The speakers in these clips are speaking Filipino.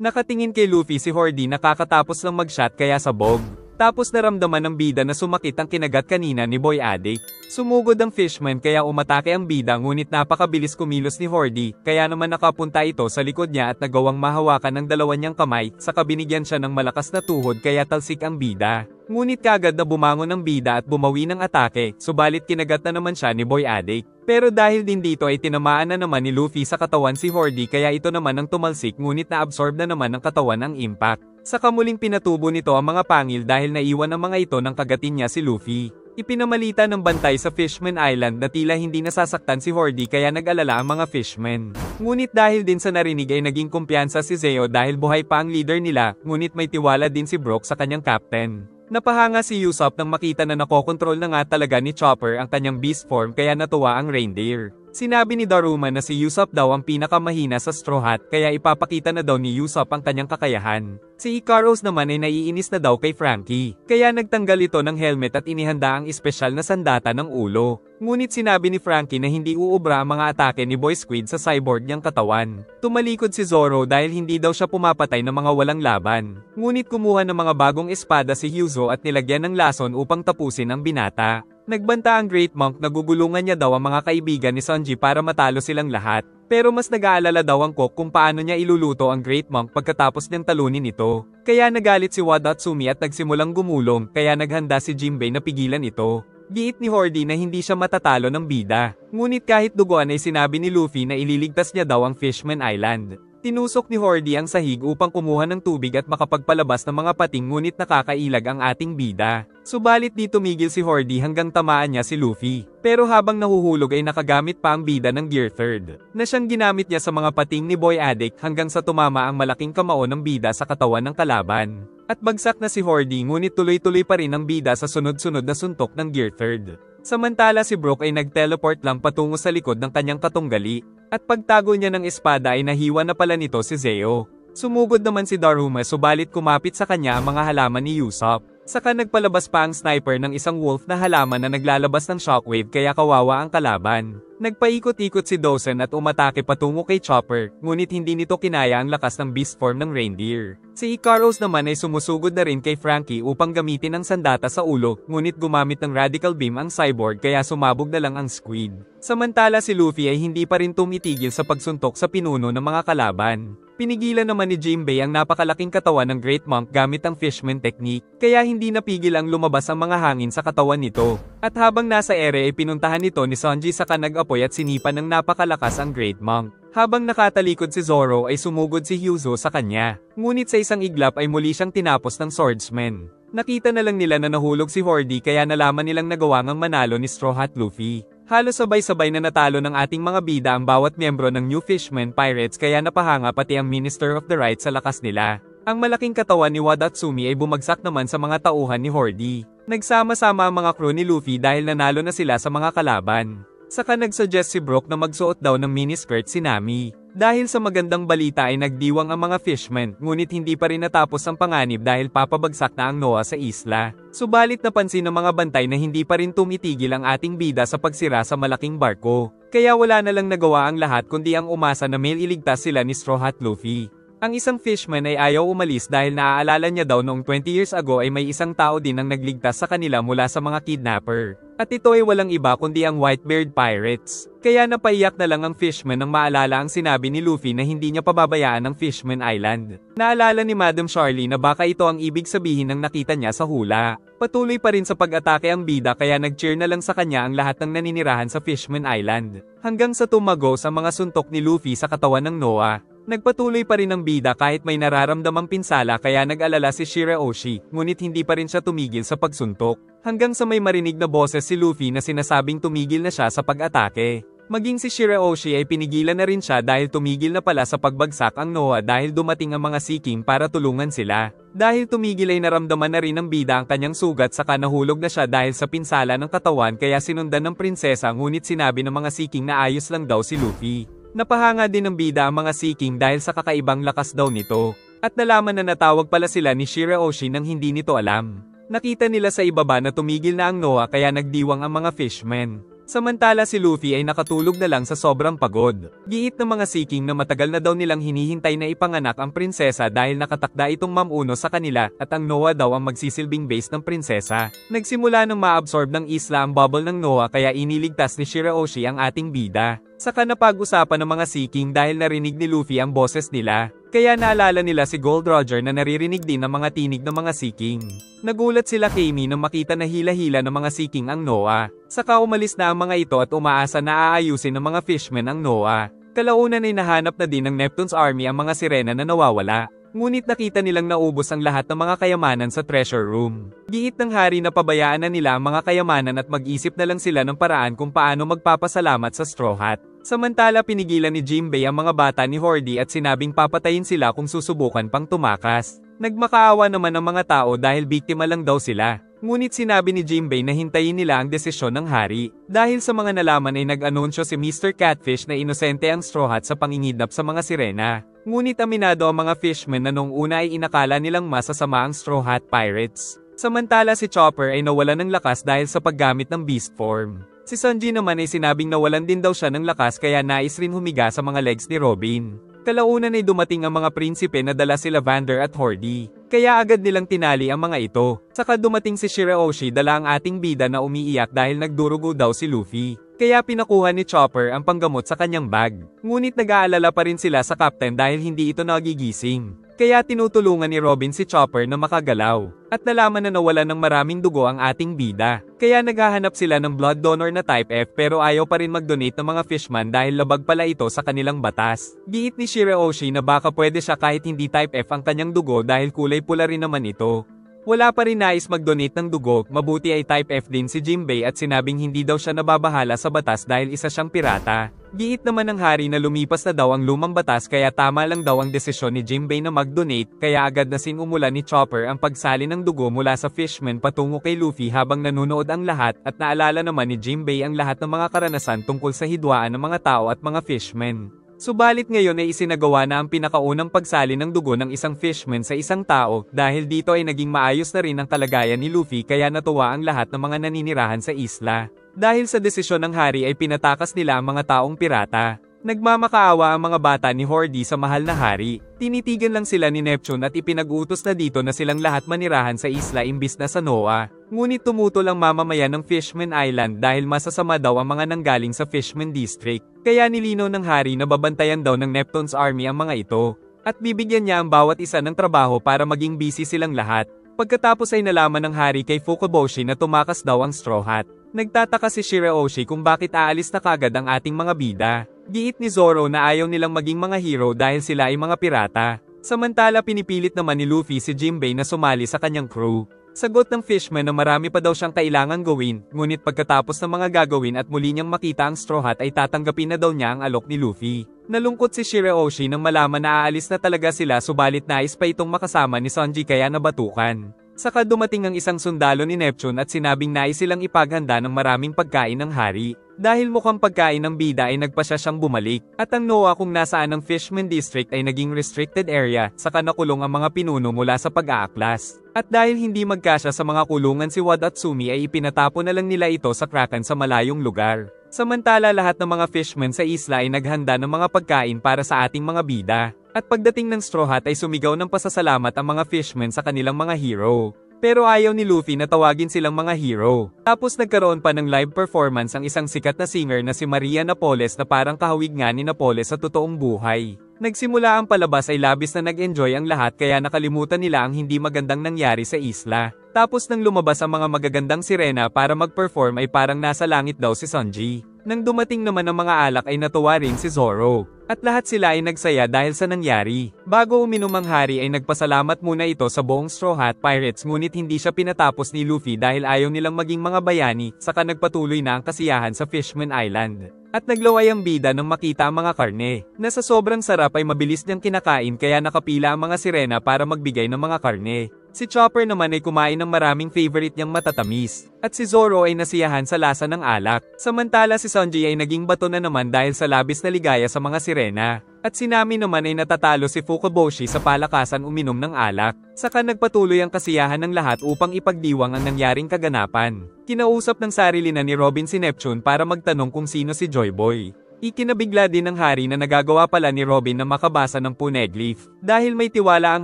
Nakatingin kay Luffy si Hordy na kakatapos lang mag-shot kaya sabog. Tapos naramdaman ng bida na sumakit ang kinagat kanina ni Boy Addict. Sumugod ang fishman kaya umatake ang bida ngunit napakabilis kumilos ni Hordy, kaya naman nakapunta ito sa likod niya at nagawang mahawakan ng dalawa niyang kamay, saka binigyan siya ng malakas na tuhod kaya talsik ang bida. Ngunit kagad na bumangon ang bida at bumawi ng atake, subalit kinagat na naman siya ni Boy Addict. Pero dahil din dito ay tinamaan na naman ni Luffy sa katawan si Hordy kaya ito naman ang tumalsik ngunit na-absorb na naman ng katawan ang impact. Saka muling pinatubo nito ang mga pangil dahil naiwan ang mga ito ng kagatin niya si Luffy. Ipinamalita ng bantay sa Fishman Island na tila hindi nasasaktan si Hordy kaya nag-alala ang mga fishmen. Ngunit dahil din sa narinig ay naging kumpiyansa si Zeo dahil buhay pa ang leader nila, ngunit may tiwala din si Brook sa kanyang captain. Napahanga si Usopp nang makita na nakokontrol na nga talaga ni Chopper ang kanyang beast form kaya natuwa ang reindeer. Sinabi ni Daruma na si Usopp daw ang pinakamahina sa Straw Hat kaya ipapakita na daw ni Usopp ang kanyang kakayahan. Si Ikaros naman ay naiinis na daw kay Frankie, kaya nagtanggal ito ng helmet at inihanda ang espesyal na sandata ng ulo. Ngunit sinabi ni Frankie na hindi uubra ang mga atake ni Boy Squid sa cyborg niyang katawan. Tumalikod si Zoro dahil hindi daw siya pumapatay ng mga walang laban. Ngunit kumuha ng mga bagong espada si Hyuzo at nilagyan ng lason upang tapusin ang binata. Nagbanta ang Great Monk na gugulungan niya daw ang mga kaibigan ni Sanji para matalo silang lahat. Pero mas nag-aalala daw ang Cook kung paano niya iluluto ang Great Monk pagkatapos niyang talunin ito. Kaya nagalit si Wadatsumi at nagsimulang gumulong kaya naghanda si Jinbei na pigilan ito. Giit ni Hordy na hindi siya matatalo ng bida. Ngunit kahit duguan ay sinabi ni Luffy na ililigtas niya daw ang Fishman Island. Tinusok ni Hordy ang sahig upang kumuha ng tubig at makapagpalabas ng mga pating ngunit nakakailag ang ating bida. Subalit di tumigil si Hordy hanggang tamaan niya si Luffy. Pero habang nahuhulog ay nakagamit pa ang bida ng Gear 3rd, na siyang ginamit niya sa mga pating ni Boy Addict hanggang sa tumama ang malaking kamao ng bida sa katawan ng kalaban. At bagsak na si Hordy ngunit tuloy-tuloy pa rin ang bida sa sunod-sunod na suntok ng Gear 3rd. Samantala si Brook ay nag-teleport lang patungo sa likod ng kanyang katunggali. At pagtago niya ng espada ay nahiwa na pala nito si Zeo. Sumugod naman si Daruma subalit kumapit sa kanya ang mga halaman ni Usopp. Saka nagpalabas pa ang sniper ng isang wolf na halaman na naglalabas ng shockwave kaya kawawa ang kalaban. Nagpaikot-ikot si Dawson at umatake patungo kay Chopper, ngunit hindi nito kinaya ang lakas ng beast form ng reindeer. Si Ikaros naman ay sumusugod na rin kay Frankie upang gamitin ang sandata sa ulo, ngunit gumamit ng radical beam ang cyborg kaya sumabog na lang ang squid. Samantala si Luffy ay hindi pa rin tumitigil sa pagsuntok sa pinuno ng mga kalaban. Pinigilan naman ni Jinbei ang napakalaking katawan ng Great Monk gamit ang Fishman technique, kaya hindi napigil ang lumabas ang mga hangin sa katawan nito. At habang nasa ere ay pinuntahan nito ni Sanji saka nag-apoy at sinipan ng napakalakas ang Great Monk. Habang nakatalikod si Zoro ay sumugod si Hyuzo sa kanya. Ngunit sa isang iglap ay muli siyang tinapos ng swordsman. Nakita na lang nila na nahulog si Hordy kaya nalaman nilang nagawa ngang manalo ni Straw Hat Luffy. Halos sabay-sabay na natalo ng ating mga bida ang bawat miyembro ng New Fishman Pirates kaya napahanga pati ang Minister of the Right sa lakas nila. Ang malaking katawan ni Wadatsumi ay bumagsak naman sa mga tauhan ni Hordy. Nagsama-sama ang mga crew ni Luffy dahil nanalo na sila sa mga kalaban. Saka nagsuggest si Brook na magsuot daw ng miniskirt si Nami. Dahil sa magandang balita ay nagdiwang ang mga fishmen, ngunit hindi pa rin natapos ang panganib dahil papabagsak na ang Noah sa isla. Subalit napansin ng mga bantay na hindi pa rin tumitigil ang ating bida sa pagsira sa malaking barko. Kaya wala na lang nagawa ang lahat kundi ang umasa na may iligtas sila ni Straw Hat Luffy. Ang isang fishman ay ayaw umalis dahil naaalala niya daw noong 20 years ago ay may isang tao din ang nagligtas sa kanila mula sa mga kidnapper. At ito ay walang iba kundi ang Whitebeard Pirates. Kaya napaiyak na lang ang fishman nang maalala ang sinabi ni Luffy na hindi niya pababayaan ang Fishman Island. Naalala ni Madam Charlie na baka ito ang ibig sabihin ng nakita niya sa hula. Patuloy pa rin sa pag-atake ang bida kaya nag-cheer na lang sa kanya ang lahat ng naninirahan sa Fishman Island. Hanggang sa tumagos ang mga suntok ni Luffy sa katawan ng Noah. Nagpatuloy pa rin ang bida kahit may nararamdamang pinsala kaya nag-alala si Shirahoshi, ngunit hindi pa rin siya tumigil sa pagsuntok. Hanggang sa may marinig na boses si Luffy na sinasabing tumigil na siya sa pag-atake. Maging si Shirahoshi ay pinigilan na rin siya dahil tumigil na pala sa pagbagsak ang Noah dahil dumating ang mga Sea King para tulungan sila. Dahil tumigil ay naramdaman na rin ng bida ang kanyang sugat saka nahulog na siya dahil sa pinsala ng katawan kaya sinundan ng prinsesa ngunit sinabi ng mga Sea King na ayos lang daw si Luffy. Napahanga din ng bida ang mga Sea King dahil sa kakaibang lakas daw nito. At nalaman na natawag pala sila ni Shirahoshi nang hindi nito alam. Nakita nila sa ibaba na tumigil na ang Noah kaya nagdiwang ang mga fishmen. Samantala si Luffy ay nakatulog na lang sa sobrang pagod. Giit ng mga Sea King na matagal na daw nilang hinihintay na ipanganak ang prinsesa dahil nakatakda itong mamuno sa kanila at ang Noah daw ang magsisilbing base ng prinsesa. Nagsimula nang ma-absorb ng isla ang bubble ng Noah kaya iniligtas ni Shirahoshi ang ating bida. Saka napag-usapan ng mga Sea King dahil narinig ni Luffy ang boses nila. Kaya naalala nila si Gold Roger na naririnig din ng mga tinig ng mga Sea King. Nagulat sila Kami nang makita na hila-hila ng mga Sea King ang Noah. Saka umalis na ang mga ito at umaasa na aayusin ng mga fishmen ang Noah. Kalaunan ay nahanap na din ng Neptune's army ang mga sirena na nawawala. Ngunit nakita nilang naubos ang lahat ng mga kayamanan sa treasure room. Giit ng hari na pabayaan na nila ang mga kayamanan at mag-isip na lang sila ng paraan kung paano magpapasalamat sa Straw Hat. Samantala pinigilan ni Jinbei ang mga bata ni Horde at sinabing papatayin sila kung susubukan pang tumakas. Nagmakaawa naman ang mga tao dahil biktima lang daw sila. Ngunit sinabi ni Jinbei na hintayin nila ang desisyon ng hari. Dahil sa mga nalaman ay nag-anunsyo si Mr. Catfish na inosente ang Straw Hat sa pangingidnap sa mga sirena. Ngunit aminado ang mga fishmen na noong una ay inakala nilang masasama ang Straw Hat Pirates. Samantala si Chopper ay nawalan ng lakas dahil sa paggamit ng beast form. Si Sanji naman ay sinabing nawalan din daw siya ng lakas kaya nais rin humiga sa mga legs ni Robin. Kalaunan ay dumating ang mga prinsipe na dala sila Vander at Horde. Kaya agad nilang tinali ang mga ito. Saka dumating si Shirahoshi dala ang ating bida na umiiyak dahil nagdurugo daw si Luffy. Kaya pinakuha ni Chopper ang panggamot sa kanyang bag. Ngunit nag-aalala pa rin sila sa captain dahil hindi ito nagigising. Kaya tinutulungan ni Robin si Chopper na makagalaw. At nalaman na nawalan ng maraming dugo ang ating bida. Kaya naghahanap sila ng blood donor na type F pero ayaw pa rin mag-donate ng mga fishman dahil labag pala ito sa kanilang batas. Giit ni Shirahoshi na baka pwede siya kahit hindi type F ang kanyang dugo dahil kulay pula rin naman ito. Wala pa rin nais mag-donate ng dugo, mabuti ay type F din si Jinbei at sinabing hindi daw siya nababahala sa batas dahil isa siyang pirata. Giit naman ng hari na lumipas na daw ang lumang batas kaya tama lang daw ang desisyon ni Jinbei na mag-donate kaya agad na sinumulan ni Chopper ang pagsali ng dugo mula sa fishman patungo kay Luffy habang nanunood ang lahat at naalala naman ni Jinbei ang lahat ng mga karanasan tungkol sa hidwaan ng mga tao at mga fishmen. Subalit ngayon ay isinagawa na ang pinakaunang pagsali ng dugo ng isang fishman sa isang tao dahil dito ay naging maayos na rin ang kalagayan ni Luffy kaya natuwa ang lahat ng mga naninirahan sa isla. Dahil sa desisyon ng hari ay pinatakas nila ang mga taong pirata. Nagmamakaawa ang mga bata ni Horde sa mahal na hari. Tinitigan lang sila ni Neptune at ipinag-utos na dito na silang lahat manirahan sa isla imbis na sa Noah. Ngunit tumutol ang mamamayan ng Fishman Island dahil masasama daw ang mga nanggaling sa Fishman District. Kaya nilinaw ng hari na babantayan daw ng Neptune's army ang mga ito. At bibigyan niya ang bawat isa ng trabaho para maging busy silang lahat. Pagkatapos ay nalaman ng hari kay Fukaboshi na tumakas daw ang Straw Hat. Nagtataka si Shirahoshi kung bakit aalis na kagad ang ating mga bida. Giit ni Zoro na ayaw nilang maging mga hero dahil sila ay mga pirata. Samantala pinipilit naman ni Luffy si Jinbei na sumali sa kanyang crew. Sagot ng fishman na marami pa daw siyang kailangan gawin, ngunit pagkatapos ng mga gagawin at muli niyang makita ang Straw Hat ay tatanggapin na daw niya ang alok ni Luffy. Nalungkot si Shirahoshi nang malaman na aalis na talaga sila subalit nais pa itong makasama ni Sanji kaya nabatukan. Saka dumating ang isang sundalo ni Neptune at sinabing nais silang ipaghanda ng maraming pagkain ng hari. Dahil mukhang pagkain ng bida ay nagpasya siyang bumalik. At ang Noah kung nasaan ang Fishman District ay naging restricted area, saka nakulong ang mga pinuno mula sa pag-aaklas. At dahil hindi magkasya sa mga kulungan si Wadatsumi ay ipinatapon na lang nila ito sa Kraken sa malayong lugar. Samantala lahat ng mga fishmen sa isla ay naghanda ng mga pagkain para sa ating mga bida. At pagdating ng Straw Hat ay sumigaw ng pasasalamat ang mga fishmen sa kanilang mga hero. Pero ayaw ni Luffy na tawagin silang mga hero. Tapos nagkaroon pa ng live performance ang isang sikat na singer na si Maria Napoles na parang kahawig nga ni Napoles sa totoong buhay. Nagsimula ang palabas ay labis na nag-enjoy ang lahat kaya nakalimutan nila ang hindi magandang nangyari sa isla. Tapos nang lumabas ang mga magagandang sirena para mag-perform ay parang nasa langit daw si Sanji. Nang dumating naman ang mga alak ay natuwa rin si Zoro. At lahat sila ay nagsaya dahil sa nangyari. Bago uminom ang hari ay nagpasalamat muna ito sa buong Straw Hat Pirates ngunit hindi siya pinatapos ni Luffy dahil ayaw nilang maging mga bayani, saka nagpatuloy na ang kasiyahan sa Fishman Island. At naglaway ang bida nang makita ang mga karne, na sa sobrang sarap ay mabilis niyang kinakain kaya nakapila ang mga sirena para magbigay ng mga karne. Si Chopper naman ay kumain ng maraming favorite niyang matatamis, at si Zoro ay nasiyahan sa lasa ng alak. Samantala si Sanji ay naging bato na naman dahil sa labis na ligaya sa mga sirena. At si Nami naman ay natatalo si Fukaboshi sa palakasan uminom ng alak. Saka nagpatuloy ang kasiyahan ng lahat upang ipagdiwang ang nangyaring kaganapan. Kinausap ng sarili na ni Robin si Neptune para magtanong kung sino si Joy Boy. Ikinabigla din ng hari na nagagawa pala ni Robin na makabasa ng Poneglyph. Dahil may tiwala ang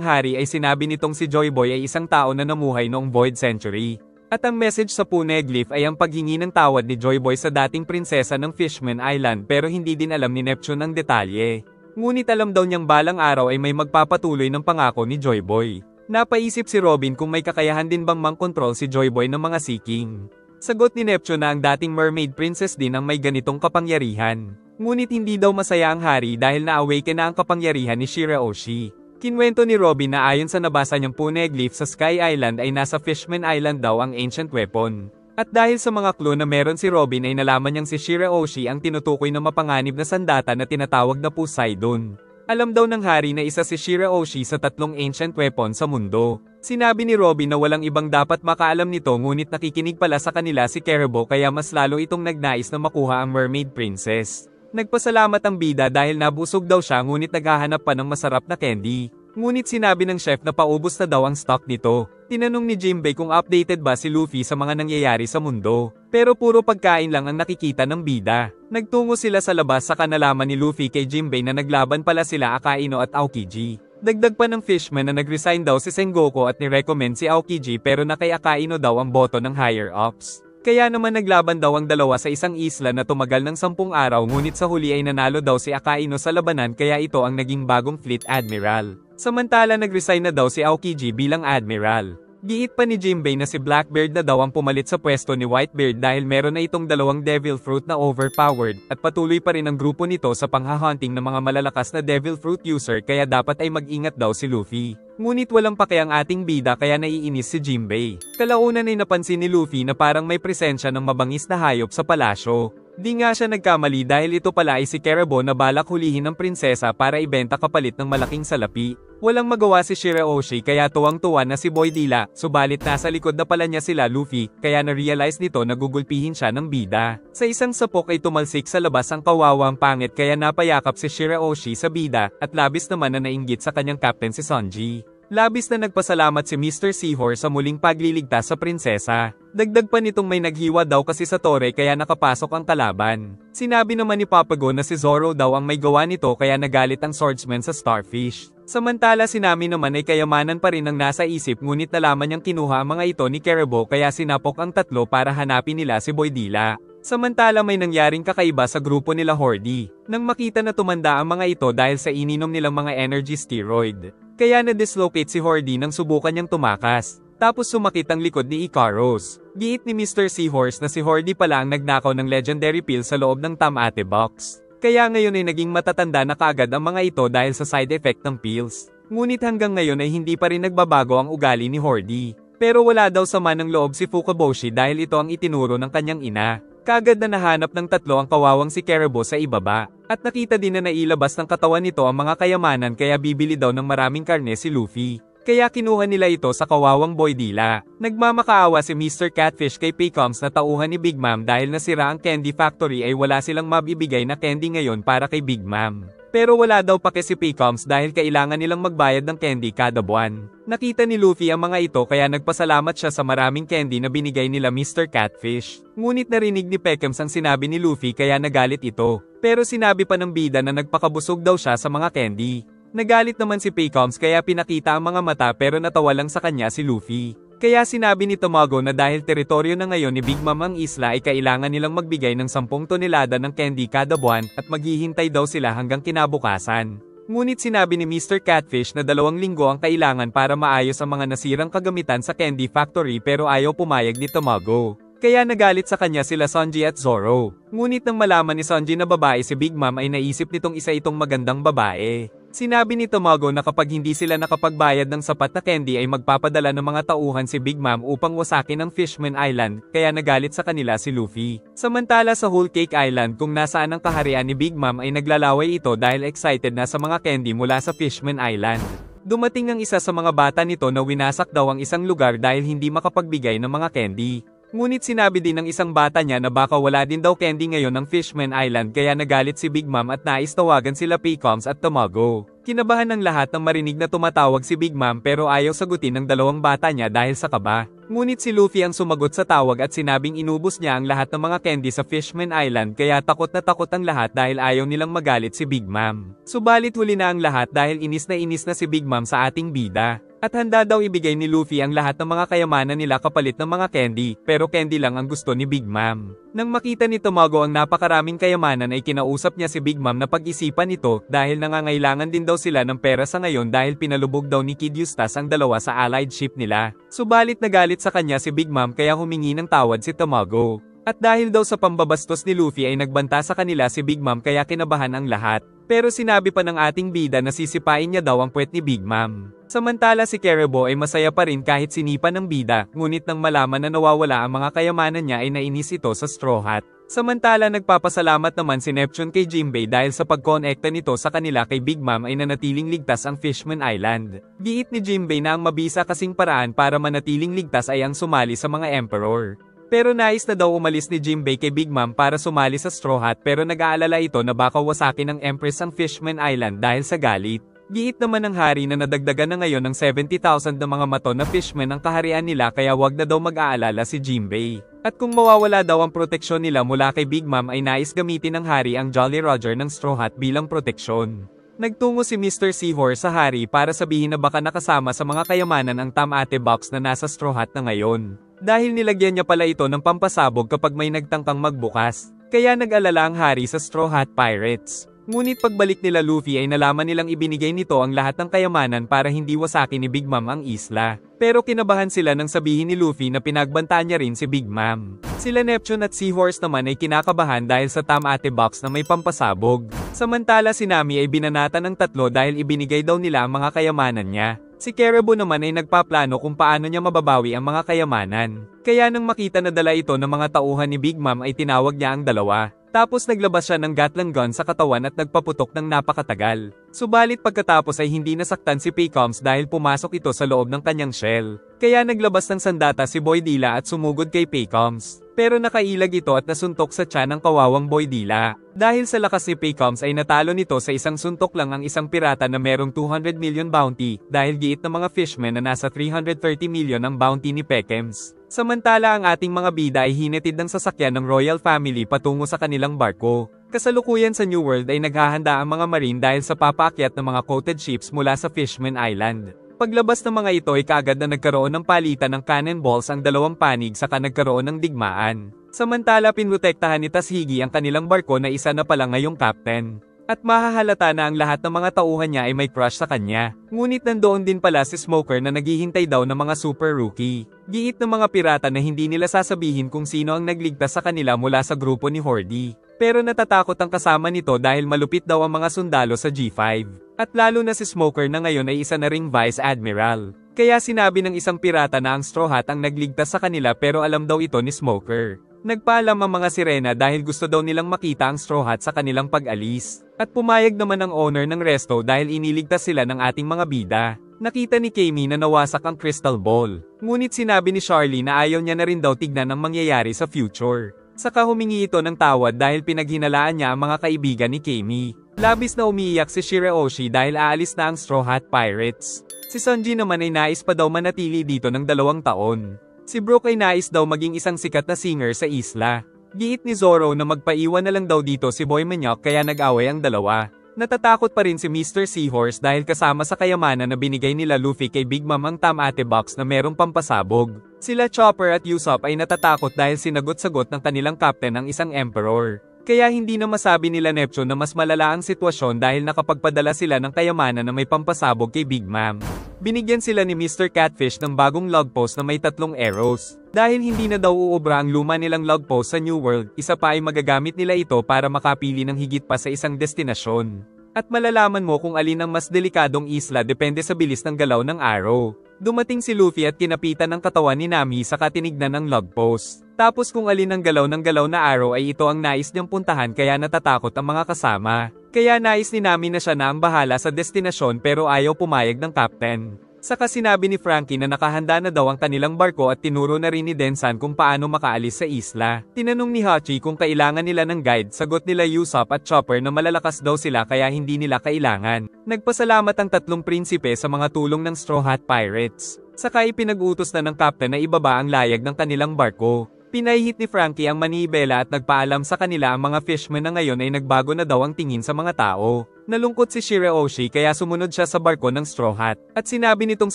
hari ay sinabi nitong si Joy Boy ay isang tao na namuhay noong Void Century. At ang message sa Poneglyph ay ang paghingi ng tawad ni Joy Boy sa dating prinsesa ng Fishman Island pero hindi din alam ni Neptune ang detalye. Ngunit alam daw niyang balang araw ay may magpapatuloy ng pangako ni Joy Boy. Napaisip si Robin kung may kakayahan din bang mang-control si Joy Boy ng mga Sea King. Sagot ni Neptune na ang dating mermaid princess din ang may ganitong kapangyarihan. Ngunit hindi daw masaya ang hari dahil na-awaken na ang kapangyarihan ni Shirahoshi. Kinwento ni Robin na ayon sa nabasa niyang Poneglyph sa Sky Island ay nasa Fishman Island daw ang ancient weapon. At dahil sa mga clue na meron si Robin ay nalaman niyang si Shirahoshi ang tinutukoy na mapanganib na sandata na tinatawag na Poseidon. Alam daw ng hari na isa si Shirahoshi sa 3 ancient weapon sa mundo. Sinabi ni Robin na walang ibang dapat makaalam nito ngunit nakikinig pala sa kanila si Caribou kaya mas lalo itong nagnais na makuha ang Mermaid Princess. Nagpasalamat ang bida dahil nabusog daw siya ngunit naghahanap pa ng masarap na candy. Ngunit sinabi ng chef na paubos na daw ang stock nito. Tinanong ni Jinbei kung updated ba si Luffy sa mga nangyayari sa mundo. Pero puro pagkain lang ang nakikita ng bida. Nagtungo sila sa labas sa kanalaman ni Luffy kay Jinbei na naglaban pala sila Akaino at Aokiji. Dagdag pa ng Fishman na nag-resign daw si Sengoku at ni-recommend si Aokiji pero na kay Akaino daw ang boto ng higher ups. Kaya naman naglaban daw ang dalawa sa isang isla na tumagal ng 10 araw ngunit sa huli ay nanalo daw si Akaino sa labanan kaya ito ang naging bagong fleet admiral. Samantala nag-resign na daw si Aokiji bilang admiral. Giit pa ni Jinbei na si Blackbeard na daw ang pumalit sa pwesto ni Whitebeard dahil meron na itong 2 devil fruit na overpowered at patuloy pa rin ang grupo nito sa panghahunting ng mga malalakas na devil fruit user kaya dapat ay mag-ingat daw si Luffy. Ngunit walang pake ang ating bida kaya naiinis si Jinbei. Kalaunan ay napansin ni Luffy na parang may presensya ng mabangis na hayop sa palasyo. Di nga siya nagkamali dahil ito pala ay si Caribou na balak hulihin ng prinsesa para ibenta kapalit ng malaking salapi. Walang magawa si Shirahoshi kaya tuwang-tuwa na si Boy Dila, subalit nasa likod na pala niya sila Luffy, kaya na-realize nito na gugulpihin siya ng bida. Sa isang sapok ay tumalsik sa labas ang kawawang pangit kaya napayakap si Shirahoshi sa bida, at labis naman na nainggit sa kanyang captain si Sanji. Labis na nagpasalamat si Mr. Seahorse sa muling pagliligtas sa prinsesa. Dagdag pa nitong may naghiwa daw kasi sa tore kaya nakapasok ang kalaban. Sinabi naman ni Papago na si Zoro daw ang may gawa nito kaya nagalit ang swordsman sa Starfish. Samantala si Nami naman ay kayamanan pa rin ang nasa isip ngunit nalaman niyang kinuha ang mga ito ni Caribou kaya sinapok ang 3 para hanapin nila si Boy Dila. Samantala may nangyaring kakaiba sa grupo nila Hordy. Nang makita na tumanda ang mga ito dahil sa ininom nilang mga energy steroid. Kaya na-dislocate si Hordy nang subukan niyang tumakas. Tapos sumakit ang likod ni Ikaros. Giit ni Mr. Seahorse na si Hordy pala ang nagnakaw ng legendary pill sa loob ng Tamate box. Kaya ngayon ay naging matatanda na kaagad ang mga ito dahil sa side effect ng pills. Ngunit hanggang ngayon ay hindi pa rin nagbabago ang ugali ni Hordy. Pero wala daw sama ng loob si Fukaboshi dahil ito ang itinuro ng kanyang ina. Kaagad na nahanap ng 3 ang kawawang si Caribou sa ibaba. At nakita din na nailabas ng katawan nito ang mga kayamanan kaya bibili daw ng maraming karne si Luffy. Kaya kinuha nila ito sa kawawang Boy Dila. Nagmamakaawa si Mr. Catfish kay Paycoms na tauhan ni Big Mom dahil nasira ang candy factory ay wala silang mabibigay na candy ngayon para kay Big Mom. Pero wala daw pake si Paycoms dahil kailangan nilang magbayad ng candy kada buwan. Nakita ni Luffy ang mga ito kaya nagpasalamat siya sa maraming candy na binigay nila Mr. Catfish. Ngunit narinig ni Paycoms ang sinabi ni Luffy kaya nagalit ito. Pero sinabi pa ng bida na nagpakabusog daw siya sa mga candy. Nagalit naman si Paycoms kaya pinakita ang mga mata pero natawa lang sa kanya si Luffy. Kaya sinabi ni Tamago na dahil teritoryo na ngayon ni Big Mom ang isla ay kailangan nilang magbigay ng 10 tonelada ng candy kada buwan at maghihintay daw sila hanggang kinabukasan. Ngunit sinabi ni Mr. Catfish na 2 linggo ang kailangan para maayos ang mga nasirang kagamitan sa candy factory pero ayaw pumayag ni Tamago. Kaya nagalit sa kanya sila Sanji at Zoro. Ngunit nang malaman ni Sanji na babae si Big Mom ay naisip nitong isa itong magandang babae. Sinabi ni Tamago na kapag hindi sila nakapagbayad ng sapat na candy ay magpapadala ng mga tauhan si Big Mom upang wasakin ang Fishman Island, kaya nagalit sa kanila si Luffy. Samantala sa Whole Cake Island kung nasaan ang kaharian ni Big Mom ay naglalaway ito dahil excited na sa mga candy mula sa Fishman Island. Dumating ang isa sa mga bata nito na winasak daw ang isang lugar dahil hindi makapagbigay ng mga candy. Ngunit sinabi din ng isang bata niya na baka wala din daw candy ngayon ng Fishman Island kaya nagalit si Big Mom at nais tawagan sila Paycoms at Tamago. Kinabahan ng lahat nang marinig na tumatawag si Big Mom pero ayaw sagutin ng dalawang bata niya dahil sa kaba. Ngunit si Luffy ang sumagot sa tawag at sinabing inubos niya ang lahat ng mga candy sa Fishman Island kaya takot na takot ang lahat dahil ayaw nilang magalit si Big Mom. Subalit huli na ang lahat dahil inis na si Big Mom sa ating bida. At handa daw ibigay ni Luffy ang lahat ng mga kayamanan nila kapalit ng mga candy, pero candy lang ang gusto ni Big Mom. Nang makita ni Tamago ang napakaraming kayamanan ay kinausap niya si Big Mom na pag-isipan ito dahil nangangailangan din daw sila ng pera sa ngayon dahil pinalubog daw ni Kid Eustace ang dalawa sa allied ship nila. Subalit nagalit sa kanya si Big Mom kaya humingi ng tawad si Tamago. At dahil daw sa pambabastos ni Luffy ay nagbanta sa kanila si Big Mom kaya kinabahan ang lahat. Pero sinabi pa ng ating bida na sisipain niya daw ang puwet ni Big Mom. Samantala si Caribou ay masaya pa rin kahit sinipa ng bida, ngunit nang malaman na nawawala ang mga kayamanan niya ay nainis ito sa Straw Hat. Samantala nagpapasalamat naman si Neptune kay Jinbei dahil sa pagkonekta nito sa kanila kay Big Mom ay nanatiling ligtas ang Fishman Island. Giit ni Jinbei na ang mabisa kasing paraan para manatiling ligtas ay ang sumali sa mga Emperor. Pero nais na daw umalis ni Jinbei kay Big Mom para sumali sa Straw Hat pero nag-aalala ito na baka wasakin ng Empress ang Fishman Island dahil sa galit. Giit naman ng hari na nadagdagan na ngayon ng 70,000 na mga maton na fishman ang kaharian nila kaya wag na daw mag-aalala si Jinbei. At kung mawawala daw ang proteksyon nila mula kay Big Mom ay nais gamitin ng hari ang Jolly Roger ng Straw Hat bilang proteksyon. Nagtungo si Mr. Seahorse sa hari para sabihin na baka nakasama sa mga kayamanan ang Tamate Box na nasa Straw Hat na ngayon. Dahil nilagyan niya pala ito ng pampasabog kapag may nagtangkang magbukas. Kaya nag-alala ang hari sa Straw Hat Pirates. Ngunit pagbalik nila Luffy ay nalaman nilang ibinigay nito ang lahat ng kayamanan para hindi wasakin ni Big Mom ang isla. Pero kinabahan sila nang sabihin ni Luffy na pinagbantaan niya rin si Big Mom. Sila Neptune at Seahorse naman ay kinakabahan dahil sa Tamate Box na may pampasabog. Samantala si Nami ay binanata ng tatlo dahil ibinigay daw nila ang mga kayamanan niya. Si Caribou naman ay nagpaplano kung paano niya mababawi ang mga kayamanan. Kaya nang makita na dala ito ng mga tauhan ni Big Mom ay tinawag niya ang dalawa. Tapos naglabas siya ng Gatling gun sa katawan at nagpaputok ng napakatagal. Subalit pagkatapos ay hindi nasaktan si Paycoms dahil pumasok ito sa loob ng kanyang shell. Kaya naglabas ng sandata si Boy Dila at sumugod kay Paycoms. Pero nakailag ito at nasuntok sa tiyan ng kawawang Boy Dila. Dahil sa lakas ni Paycoms ay natalo nito sa isang suntok lang ang isang pirata na merong 200 million bounty dahil giit ng mga fishmen na nasa 330 million ang bounty ni Paycoms. Samantala ang ating mga bida ay hinatid ng sasakyan ng Royal Family patungo sa kanilang barko. Kasalukuyan sa New World ay naghahanda ang mga marine dahil sa papaakyat ng mga coated ships mula sa Fishman Island. Paglabas ng mga ito ay kaagad na nagkaroon ng palitan ng cannonballs ang dalawang panig saka nagkaroon ng digmaan. Samantala pinrotektahan ni Tashigi ang kanilang barko na isa na pala ngayong captain. At mahahalata na ang lahat ng mga tauhan niya ay may crush sa kanya. Ngunit nandoon din pala si Smoker na naghihintay daw ng mga super rookie. Giit ng mga pirata na hindi nila sasabihin kung sino ang nagligtas sa kanila mula sa grupo ni Hordy. Pero natatakot ang kasama nito dahil malupit daw ang mga sundalo sa G5. At lalo na si Smoker na ngayon ay isa na ring Vice Admiral. Kaya sinabi ng isang pirata na ang Straw Hat ang nagligtas sa kanila pero alam daw ito ni Smoker. Nagpaalam ang mga sirena dahil gusto daw nilang makita ang Straw Hat sa kanilang pag-alis. At pumayag naman ang owner ng resto dahil iniligtas sila ng ating mga bida. Nakita ni Kami na nawasak ang crystal ball. Ngunit sinabi ni Charlie na ayaw niya na rin daw tignan ang mangyayari sa future. Saka humingi ito ng tawad dahil pinaghinalaan niya ang mga kaibigan ni Kami. Labis na umiiyak si Shirahoshi dahil aalis na ang Straw Hat Pirates. Si Sanji naman ay nais pa daw manatili dito ng 2 taon. Si Brook ay nais daw maging isang sikat na singer sa isla. Giit ni Zoro na magpaiwan na lang daw dito si Boy Maniok kaya nag-away ang dalawa. Natatakot pa rin si Mr. Seahorse dahil kasama sa kayamanan na binigay nila Luffy kay Big Mom ang Tamate Box na merong pampasabog. Sila Chopper at Usopp ay natatakot dahil sinagot-sagot ng kanilang captain ang isang emperor. Kaya hindi na masabi nila Neptune na mas malala ang sitwasyon dahil nakapagpadala sila ng kayamanan na may pampasabog kay Big Mom. Binigyan sila ni Mr. Catfish ng bagong log post na may 3 arrows. Dahil hindi na daw uubra ang luma nilang log post sa New World, isa pa ay magagamit nila ito para makapili ng higit pa sa isang destinasyon. At malalaman mo kung alin ang mas delikadong isla depende sa bilis ng galaw ng arrow. Dumating si Luffy at kinapitan ng katawan ni Nami sa katinignan ng log post. Tapos kung alin ang galaw ng galaw na arrow ay ito ang nais niyang puntahan kaya natatakot ang mga kasama. Kaya nais ni Nami na siya na ang bahala sa destinasyon pero ayaw pumayag ng captain. Saka sinabi ni Frankie na nakahanda na daw ang kanilang barko at tinuro na rin ni Densan kung paano makaalis sa isla. Tinanong ni Hachi kung kailangan nila ng guide, sagot nila Usopp at Chopper na malalakas daw sila kaya hindi nila kailangan. Nagpasalamat ang tatlong prinsipe sa mga tulong ng Straw Hat Pirates. Saka ipinag-utos na ng captain na ibaba ang layag ng kanilang barko. Pinahihit ni Frankie ang manibela at nagpaalam sa kanila ang mga fishermen na ngayon ay nagbago na daw ang tingin sa mga tao. Nalungkot si Shirahoshi kaya sumunod siya sa barko ng Straw Hat. At sinabi nitong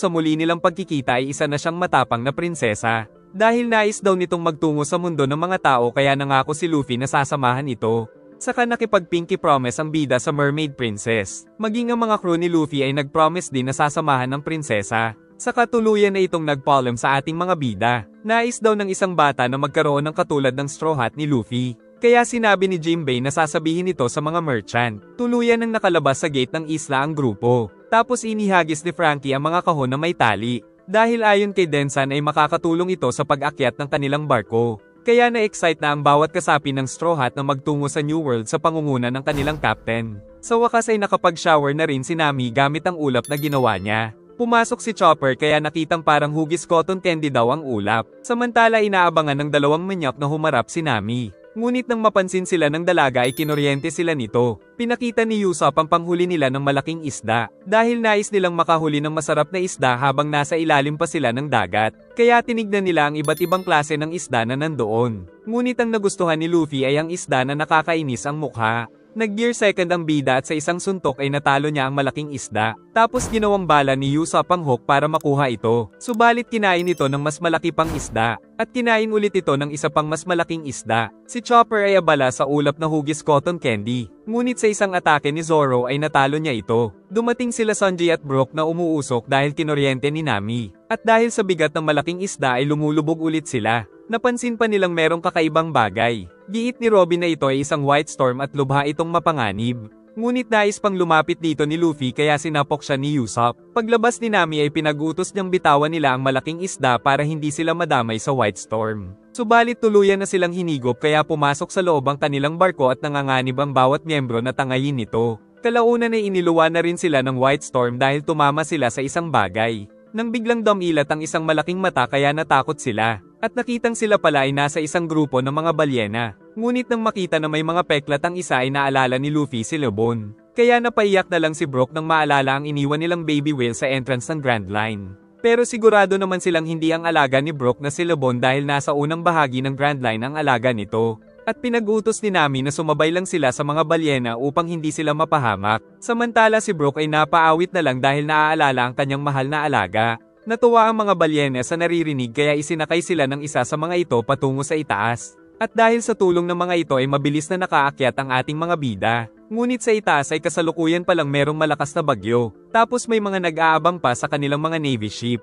sa muli nilang pagkikita ay isa na siyang matapang na prinsesa. Dahil nais daw nitong magtungo sa mundo ng mga tao kaya nangako si Luffy na sasamahan ito. Saka nakipag-pinky promise ang bida sa Mermaid Princess. Maging ang mga crew ni Luffy ay nag-promise din na sasamahan ng prinsesa. Saka tuluyan na itong nagpaalam sa ating mga bida. Nais daw ng isang bata na magkaroon ng katulad ng Straw Hat ni Luffy. Kaya sinabi ni Jinbei na sasabihin ito sa mga merchant. Tuluyan nang nakalabas sa gate ng isla ang grupo. Tapos inihagis ni Frankie ang mga kahon na may tali. Dahil ayon kay Densan ay makakatulong ito sa pag-akyat ng kanilang barko. Kaya na-excite na ang bawat kasapi ng Straw Hat na magtungo sa New World sa pangunguna ng kanilang captain. Sa wakas ay nakapag-shower na rin si Nami gamit ang ulap na ginawa niya. Pumasok si Chopper kaya nakitang parang hugis cotton candy daw ang ulap. Samantala inaabangan ng dalawang manyak na humarap si Nami. Ngunit nang mapansin sila ng dalaga ay kinoryente sila nito. Pinakita ni Usopp ang panghuli nila ng malaking isda. Dahil nais nilang makahuli ng masarap na isda habang nasa ilalim pa sila ng dagat. Kaya tinignan nila ang iba't ibang klase ng isda na nandoon. Ngunit ang nagustuhan ni Luffy ay ang isda na nakakainis ang mukha. Nag-gear second ang bida at sa isang suntok ay natalo niya ang malaking isda. Tapos ginawang bala ni Usopp ang hook para makuha ito. Subalit kinain ito ng mas malaki pang isda. At kinain ulit ito ng isa pang mas malaking isda. Si Chopper ay abala sa ulap na hugis cotton candy. Ngunit sa isang atake ni Zoro ay natalo niya ito. Dumating sila Sanji at Brook na umuusok dahil kinoryente ni Nami. At dahil sa bigat ng malaking isda ay lumulubog ulit sila. Napansin pa nilang merong kakaibang bagay. Giit ni Robin na ito ay isang white storm at lubha itong mapanganib. Ngunit nais pang lumapit dito ni Luffy kaya sinapok siya ni Usopp. Paglabas ni Nami ay pinag-utos niyang bitawan nila ang malaking isda para hindi sila madamay sa white storm. Subalit tuluyan na silang hinigop kaya pumasok sa loob ang kanilang barko at nanganganib ang bawat miyembro na tangayin nito. Kalaunan ay iniluwa na rin sila ng white storm dahil tumama sila sa isang bagay. Nang biglang dumilat ang isang malaking mata kaya natakot sila. At nakitang sila pala ay nasa isang grupo ng mga balyena. Ngunit nang makita na may mga peklat ang isa ay naalala ni Luffy si Lebon. Kaya napaiyak na lang si Brook nang maalala ang iniwan nilang baby whale sa entrance ng Grand Line. Pero sigurado naman silang hindi ang alaga ni Brook na si Lebon dahil nasa unang bahagi ng Grand Line ang alaga nito. At pinag-utos ni Nami na sumabay lang sila sa mga balyena upang hindi sila mapahamak. Samantala si Brook ay napaawit na lang dahil naaalala ang kanyang mahal na alaga. Natuwa ang mga balyena sa naririnig kaya isinakay sila ng isa sa mga ito patungo sa itaas. At dahil sa tulong ng mga ito ay mabilis na nakaakyat ang ating mga bida. Ngunit sa itaas ay kasalukuyan palang merong malakas na bagyo. Tapos may mga nag-aabang pa sa kanilang mga navy ship.